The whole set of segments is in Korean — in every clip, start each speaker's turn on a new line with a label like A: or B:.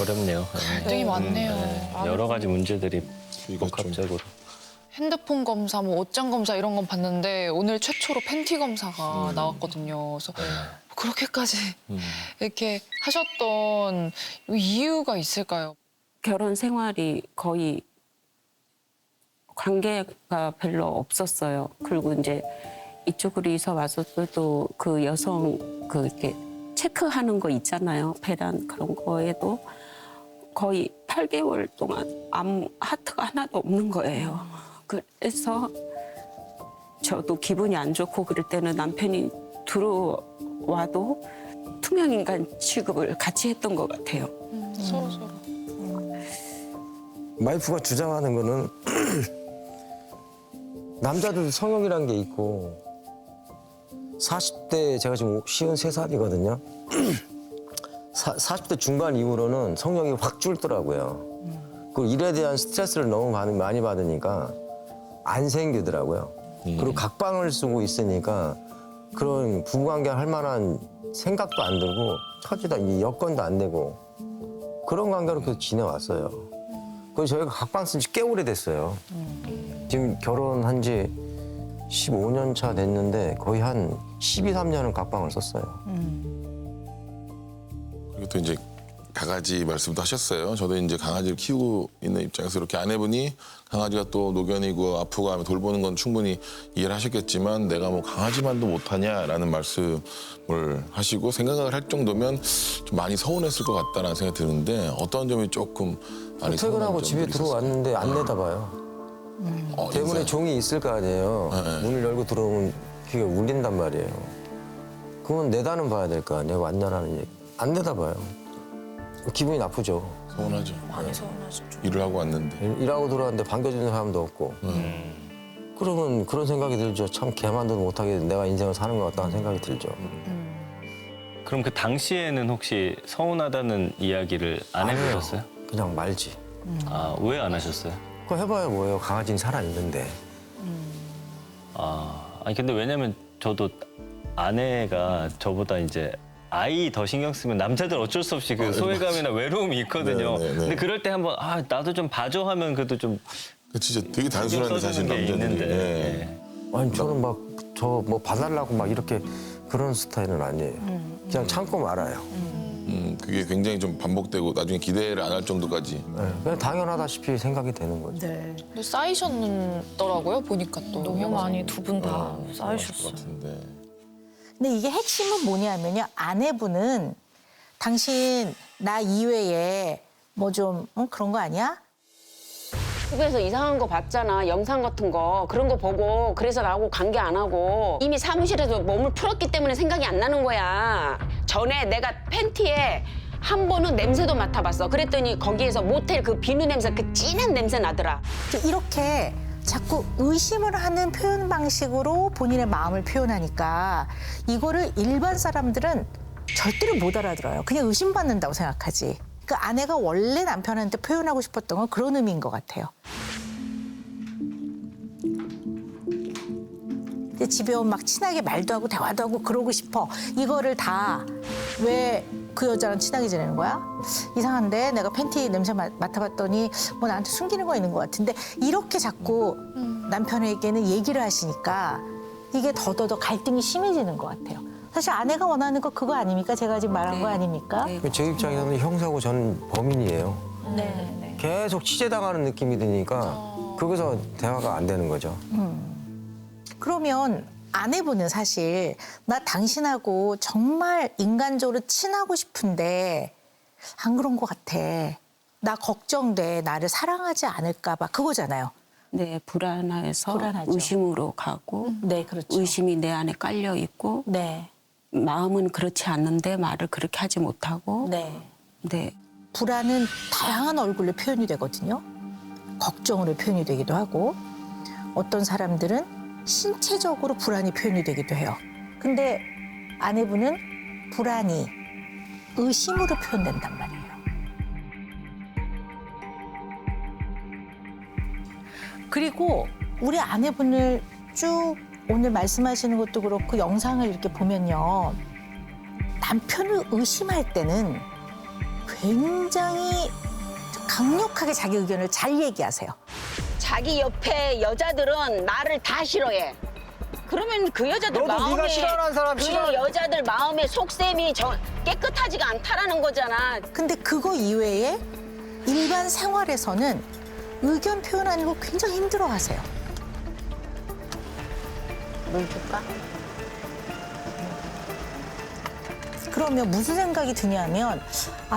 A: 어렵네요.
B: 되게 많네요.
A: 여러 가지 문제들이
C: 이거 좀
A: 복합적으로.
B: 핸드폰 검사, 뭐 옷장 검사 이런 건 봤는데 오늘 최초로 팬티 검사가 나왔거든요. 그래서 그렇게까지 이렇게 하셨던 이유가 있을까요?
D: 결혼 생활이 거의 관계가 별로 없었어요. 그리고 이제 이쪽으로 이사 와서도 그 여성 이렇게 체크하는 거 있잖아요. 배란 그런 거에도 거의 8개월 동안 아무 하트가 하나도 없는 거예요. 그래서 저도 기분이 안 좋고 그럴 때는 남편이 들어와도 투명인간 취급을 같이 했던 것 같아요.
B: 서로.
E: 와이프가 주장하는 거는 남자들도 성욕이란 게 있고 40대 제가 지금 53살이거든요. 40대 중반 이후로는 성욕이 확 줄더라고요. 그 일에 대한 스트레스를 너무 많이 받으니까 안 생기더라고요. 그리고 각방을 쓰고 있으니까 그런 부부관계 할 만한 생각도 안 들고 처지도 여건도 안 되고 그런 관계로 계속 지내왔어요. 그래서 저희가 각방 쓴 지 꽤 오래됐어요. 지금 결혼한 지 15년 차 됐는데 거의 한 12, 13년은 각방을 썼어요.
C: 그리고 또 이제 강아지 말씀도 하셨어요. 저도 이제 강아지를 키우고 있는 입장에서 이렇게 아내분이 강아지가 또 노견이고 아프고 하면 돌보는 건 충분히 이해를 하셨겠지만 내가 뭐 강아지만도 못하냐라는 말씀을 하시고 생각을 할 정도면 좀 많이 서운했을 것 같다는 생각이 드는데 어떤 점이 조금 많이
E: 퇴근하고
C: 서운한
E: 집에
C: 점들이
E: 들어왔는데 안 내다봐요. 대문에
C: 인사.
E: 종이 있을 거 아니에요.
C: 네.
E: 문을 열고 들어오면 귀가 울린단 말이에요. 그건 내다는 봐야 될 거 아니에요. 왔냐라는 얘기. 안 내다봐요. 기분이 나쁘죠.
C: 서운하죠.
F: 많이 서운하죠.
C: 일을 하고 왔는데.
E: 일하고 들어왔는데 반겨주는 사람도 없고. 그러면 그런 생각이 들죠. 참 걔만도 못하게 내가 인생을 사는 것 같다는 생각이 들죠.
A: 그럼 그 당시에는 혹시 서운하다는 이야기를 안
E: 안 해요.
A: 해보셨어요?
E: 그냥 말지.
A: 아, 왜 안 하셨어요?
E: 그거 해봐야 뭐예요. 강아지는 살아있는데.
A: 아니 근데 왜냐면 저도 아내가 저보다 이제 아이 더 신경 쓰면 남자들 어쩔 수 없이 그 소외감이나 외로움이 있거든요.
C: 네, 네, 네.
A: 근데 그럴 때 한번 나도 좀 봐줘 하면 그래도 좀
C: 그 진짜 되게 단순한데 사실
A: 써주는 게
C: 남자들이.
A: 있는데.
C: 네.
E: 아니 저는 막 저 뭐 봐달라고 막 이렇게 그런 스타일은 아니에요. 그냥 참고 말아요.
C: 그게 굉장히 좀 반복되고 나중에 기대를 안 할 정도까지.
E: 네, 그냥 당연하다시피 생각이 되는 거죠.
F: 네.
B: 근데 쌓이셨더라고요, 보니까 또.
F: 너무 많이 두 분 다
C: 그럴 것
F: 쌓이셨어요.
C: 같은데.
G: 근데 이게 핵심은 뭐냐면요. 아내분은 당신 나 이외에 뭐 좀 그런 거 아니야?
H: TV에서 이상한 거 봤잖아. 영상 같은 거. 그런 거 보고 그래서 나하고 관계 안 하고 이미 사무실에서 몸을 풀었기 때문에 생각이 안 나는 거야. 전에 내가 팬티에 한 번은 냄새도 맡아봤어. 그랬더니 거기에서 모텔 그 비누 냄새 그 진한 냄새 나더라.
G: 이렇게 자꾸 의심을 하는 표현 방식으로 본인의 마음을 표현하니까 이거를 일반 사람들은 절대로 못 알아들어요. 그냥 의심받는다고 생각하지. 그 아내가 원래 남편한테 표현하고 싶었던 건 그런 의미인 것 같아요. 근데 집에 오면 막 친하게 말도 하고 대화도 하고 그러고 싶어. 이거를 다 왜 그 여자랑 친하게 지내는 거야? 이상한데 내가 팬티 냄새 맡아봤더니 뭐 나한테 숨기는 거 있는 것 같은데 이렇게 자꾸 남편에게는 얘기를 하시니까 이게 더더더 갈등이 심해지는 것 같아요. 사실 아내가 원하는 거 그거 아닙니까? 제가 지금 말한 거 아닙니까?
D: 네.
E: 제 입장에서는 형사고 저는 범인이에요.
G: 네.
E: 계속 취재당하는 느낌이 드니까 거기서 대화가 안 되는 거죠.
G: 그러면 아내분은 사실 나 당신하고 정말 인간적으로 친하고 싶은데 안 그런 것 같아. 나 걱정돼. 나를 사랑하지 않을까 봐. 그거잖아요.
D: 네, 불안해서
G: 불안하죠.
D: 의심으로 가고
G: 네, 그렇죠.
D: 의심이 내 안에 깔려 있고
G: 네.
D: 마음은 그렇지 않는데 말을 그렇게 하지 못하고
G: 네.
D: 네.
G: 불안은 다양한 얼굴로 표현이 되거든요. 걱정으로 표현이 되기도 하고 어떤 사람들은 신체적으로 불안이 표현이 되기도 해요. 근데 아내분은 불안이 의심으로 표현된단 말이에요. 그리고 우리 아내분을 쭉 오늘 말씀하시는 것도 그렇고 영상을 이렇게 보면요. 남편을 의심할 때는 굉장히 강력하게 자기 의견을 잘 얘기하세요.
H: 자기 옆에 여자들은 나를 다 싫어해. 그러면 그 여자들
I: 너도
H: 마음에
I: 네가 싫어하는 사람
H: 그
I: 싫어.
H: 여자들 마음의 속셈이 깨끗하지가 않다라는 거잖아.
G: 근데 그거 이외에 일반 생활에서는 의견 표현하는 거 굉장히 힘들어하세요.
H: 물 줄까?
G: 그러면 무슨 생각이 드냐면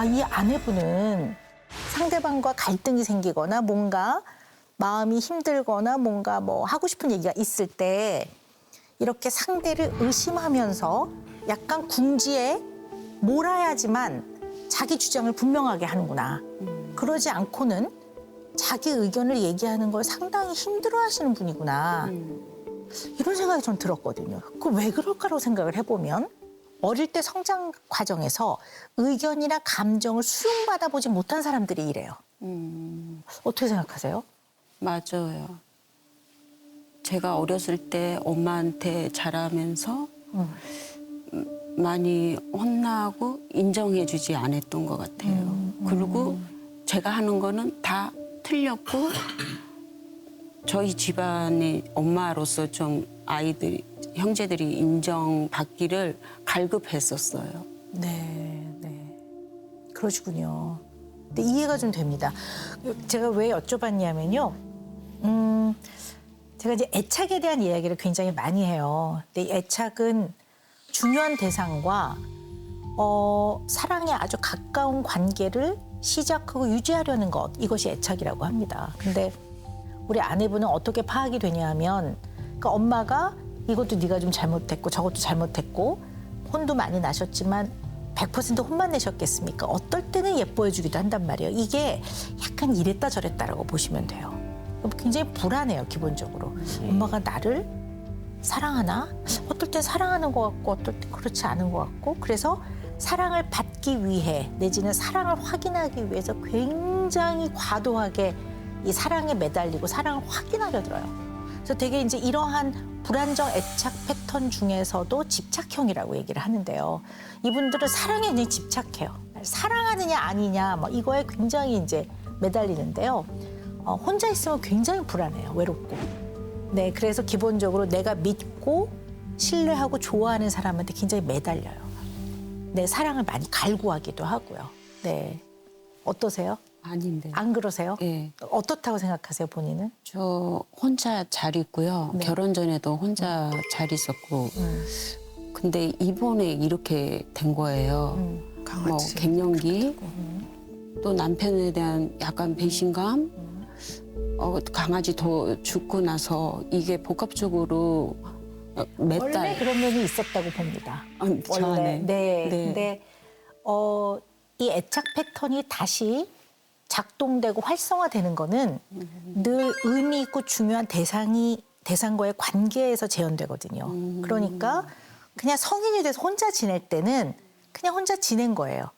G: 이 아내분은 상대방과 갈등이 생기거나 뭔가 마음이 힘들거나 뭔가 뭐 하고 싶은 얘기가 있을 때 이렇게 상대를 의심하면서 약간 궁지에 몰아야지만 자기 주장을 분명하게 하는구나. 그러지 않고는 자기 의견을 얘기하는 걸 상당히 힘들어하시는 분이구나. 이런 생각이 좀 들었거든요. 그 왜 그럴까라고 생각을 해보면 어릴 때 성장 과정에서 의견이나 감정을 수용받아 보지 못한 사람들이 이래요. 어떻게 생각하세요?
D: 맞아요. 제가 어렸을 때 엄마한테 자라면서 많이 혼나고 인정해주지 않았던 것 같아요. 그리고 제가 하는 거는 다 틀렸고 저희 집안의 엄마로서 좀 아이들, 형제들이 인정받기를 갈급했었어요.
G: 네. 그러시군요. 근데 이해가 좀 됩니다. 제가 왜 여쭤봤냐면요. 제가 이제 애착에 대한 이야기를 굉장히 많이 해요. 근데 이 애착은 중요한 대상과 사랑에 아주 가까운 관계를 시작하고 유지하려는 것, 이것이 애착이라고 합니다. 근데 우리 아내분은 어떻게 파악이 되냐면 그러니까 엄마가 이것도 네가 좀 잘못했고 저것도 잘못했고 혼도 많이 나셨지만 100% 혼만 내셨겠습니까? 어떨 때는 예뻐해 주기도 한단 말이에요. 이게 약간 이랬다 저랬다라고 보시면 돼요. 굉장히 불안해요, 기본적으로. 엄마가 나를 사랑하나? 어떨 땐 사랑하는 것 같고 어떨 땐 그렇지 않은 것 같고 그래서 사랑을 받기 위해 내지는 사랑을 확인하기 위해서 굉장히 과도하게 이 사랑에 매달리고 사랑을 확인하려 들어요. 그래서 되게 이제 이러한 불안정 애착 패턴 중에서도 집착형이라고 얘기를 하는데요. 이분들은 사랑에 굉장히 집착해요. 사랑하느냐 아니냐 뭐 이거에 굉장히 이제 매달리는데요. 혼자 있으면 굉장히 불안해요. 외롭고. 네, 그래서 기본적으로 내가 믿고 신뢰하고 좋아하는 사람한테 굉장히 매달려요. 네, 사랑을 많이 갈구하기도 하고요. 네, 어떠세요?
D: 아닌데.
G: 안 그러세요?
D: 네.
G: 어떻다고 생각하세요, 본인은?
D: 저 혼자 잘 있고요.
G: 네.
D: 결혼 전에도 혼자 잘 있었고. 근데 이번에 이렇게 된 거예요. 뭐 갱년기, 또 남편에 대한 약간 배신감, 강아지 더 죽고 나서 이게 복합적으로 몇
G: 원래
D: 달.
G: 그런 면이 있었다고 봅니다.
D: 저
G: 원래.
D: 안에.
G: 네.
D: 네.
G: 근데 이 애착 패턴이 다시 작동되고 활성화되는 거는 늘 의미 있고 중요한 대상과의 관계에서 재현되거든요. 그러니까 그냥 성인이 돼서 혼자 지낼 때는 그냥 혼자 지낸 거예요.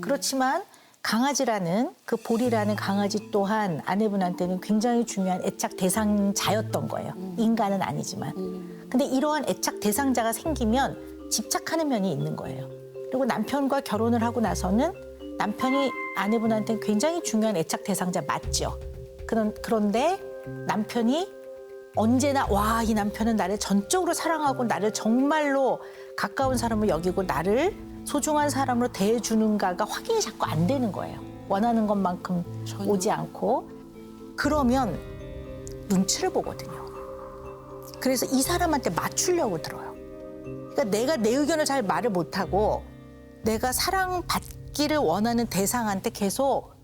G: 그렇지만 강아지라는 그 볼이라는 강아지 또한 아내분한테는 굉장히 중요한 애착 대상자였던 거예요. 인간은 아니지만. 근데 이러한 애착 대상자가 생기면 집착하는 면이 있는 거예요. 그리고 남편과 결혼을 하고 나서는 남편이 아내분한테는 굉장히 중요한 애착 대상자 맞죠. 그런데 남편이 언제나 와, 이 남편은 나를 전적으로 사랑하고 나를 정말로 가까운 사람으로 여기고 나를 소중한 사람으로 대해주는가가 확인이 자꾸 안 되는 거예요. 원하는 것만큼 오지 않고. 그러면 눈치를 보거든요. 그래서 이 사람한테 맞추려고 들어요. 그러니까 내가 내 의견을 잘 말을 못하고 내가 사랑받기를 원하는 대상한테 계속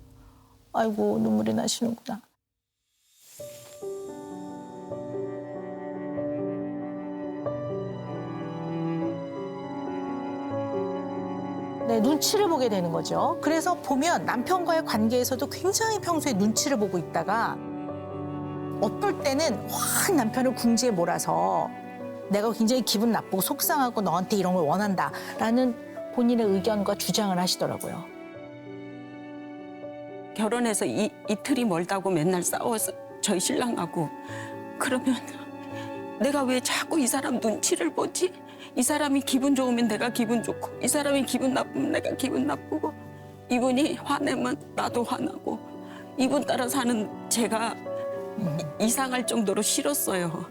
G: 아이고 눈물이 나시는구나. 네, 눈치를 보게 되는 거죠. 그래서 보면 남편과의 관계에서도 굉장히 평소에 눈치를 보고 있다가 어떨 때는 확 남편을 궁지에 몰아서 내가 굉장히 기분 나쁘고 속상하고 너한테 이런 걸 원한다라는 본인의 의견과 주장을 하시더라고요.
D: 결혼해서 이틀이 멀다고 맨날 싸워서 저희 신랑하고. 그러면 내가 왜 자꾸 이 사람 눈치를 보지? 이 사람이 기분 좋으면 내가 기분 좋고 이 사람이 기분 나쁘면 내가 기분 나쁘고 이분이 화내면 나도 화나고 이분 따라 사는 제가 이상할 정도로 싫었어요.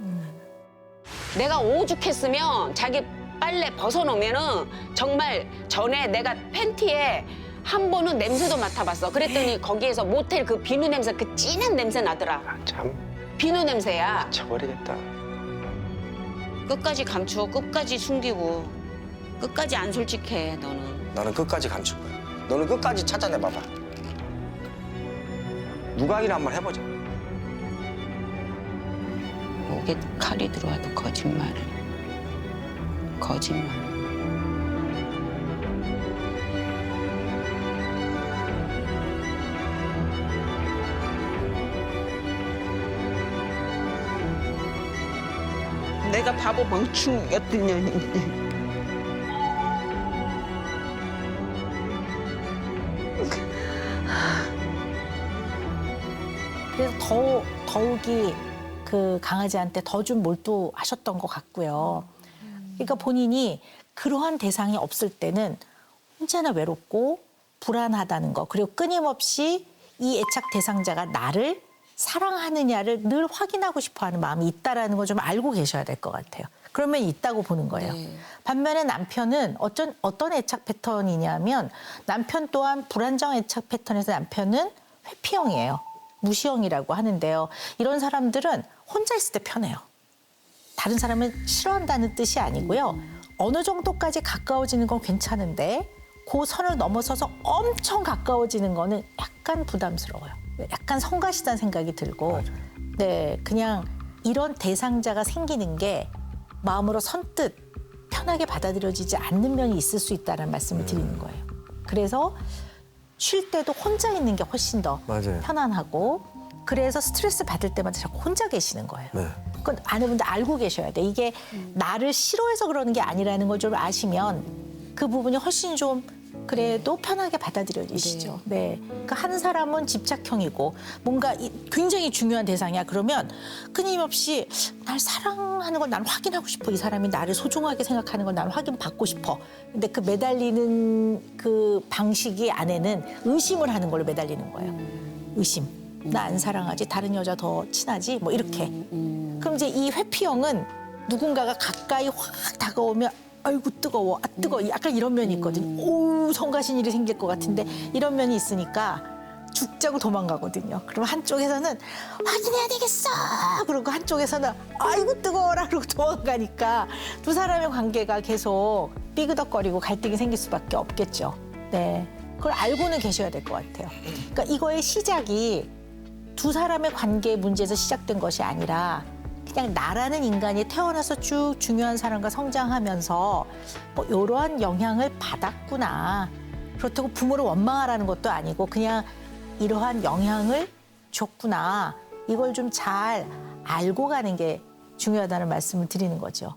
H: 내가 오죽했으면 자기 빨래 벗어놓으면은 정말 전에 내가 팬티에 한 번은 냄새도 맡아봤어. 그랬더니 거기에서 모텔 그 비누 냄새, 그 진한 냄새 나더라.
E: 참
H: 비누 냄새야.
E: 쳐버리겠다.
H: 끝까지 감추고 끝까지 숨기고 끝까지 안 솔직해 너는.
E: 너는 끝까지 감출 거야. 너는 끝까지 찾아내봐봐. 누각이나 한번 해보자.
H: 목에 칼이 들어와도 거짓말을. 거짓말.
I: 내가 바보 멍충이 같은 년이네.
G: 그래서 더욱이 그 강아지한테 더 좀 몰두하셨던 것 같고요. 그러니까 본인이 그러한 대상이 없을 때는 언제나 외롭고 불안하다는 거, 그리고 끊임없이 이 애착 대상자가 나를 사랑하느냐를 늘 확인하고 싶어하는 마음이 있다라는 걸 좀 알고 계셔야 될 것 같아요. 그러면 있다고 보는 거예요. 반면에 남편은 어떤 애착 패턴이냐면 남편 또한 불안정 애착 패턴에서 남편은 회피형이에요. 무시형이라고 하는데요. 이런 사람들은 혼자 있을 때 편해요. 다른 사람을 싫어한다는 뜻이 아니고요. 어느 정도까지 가까워지는 건 괜찮은데 그 선을 넘어서서 엄청 가까워지는 거는 약간 부담스러워요. 약간 성가시다는 생각이 들고 네, 그냥 이런 대상자가 생기는 게 마음으로 선뜻 편하게 받아들여지지 않는 면이 있을 수 있다는 말씀을 드리는 거예요. 그래서 쉴 때도 혼자 있는 게 훨씬 더
E: 맞아요.
G: 편안하고 그래서 스트레스 받을 때마다 자꾸 혼자 계시는 거예요.
E: 네.
G: 그건 아내분들 알고 계셔야 돼. 이게 나를 싫어해서 그러는 게 아니라는 걸 좀 아시면 그 부분이 훨씬 좀 그래도 편하게 받아들여지시죠. 네. 그러니까 한 사람은 집착형이고 뭔가 굉장히 중요한 대상이야. 그러면 끊임없이 날 사랑하는 걸 난 확인하고 싶어. 이 사람이 나를 소중하게 생각하는 걸 난 확인받고 싶어. 근데 그 매달리는 그 방식이 아내는 의심을 하는 걸로 매달리는 거예요. 의심. 나 안 사랑하지? 다른 여자 더 친하지? 뭐 이렇게. 그럼 이제 이 회피형은 누군가가 가까이 확 다가오면 아이고 뜨거워, 아 뜨거워. 약간 이런 면이 있거든요. 오, 성가신 일이 생길 것 같은데 이런 면이 있으니까 죽자고 도망가거든요. 그럼 한쪽에서는 확인해야 되겠어. 그러고 한쪽에서는 아이고 뜨거워라 그러고 도망가니까 두 사람의 관계가 계속 삐그덕거리고 갈등이 생길 수밖에 없겠죠. 네, 그걸 알고는 계셔야 될 것 같아요. 그러니까 이거의 시작이 두 사람의 관계 문제에서 시작된 것이 아니라 그냥 나라는 인간이 태어나서 쭉 중요한 사람과 성장하면서 뭐 이러한 영향을 받았구나. 그렇다고 부모를 원망하라는 것도 아니고 그냥 이러한 영향을 줬구나. 이걸 좀 잘 알고 가는 게 중요하다는 말씀을 드리는 거죠.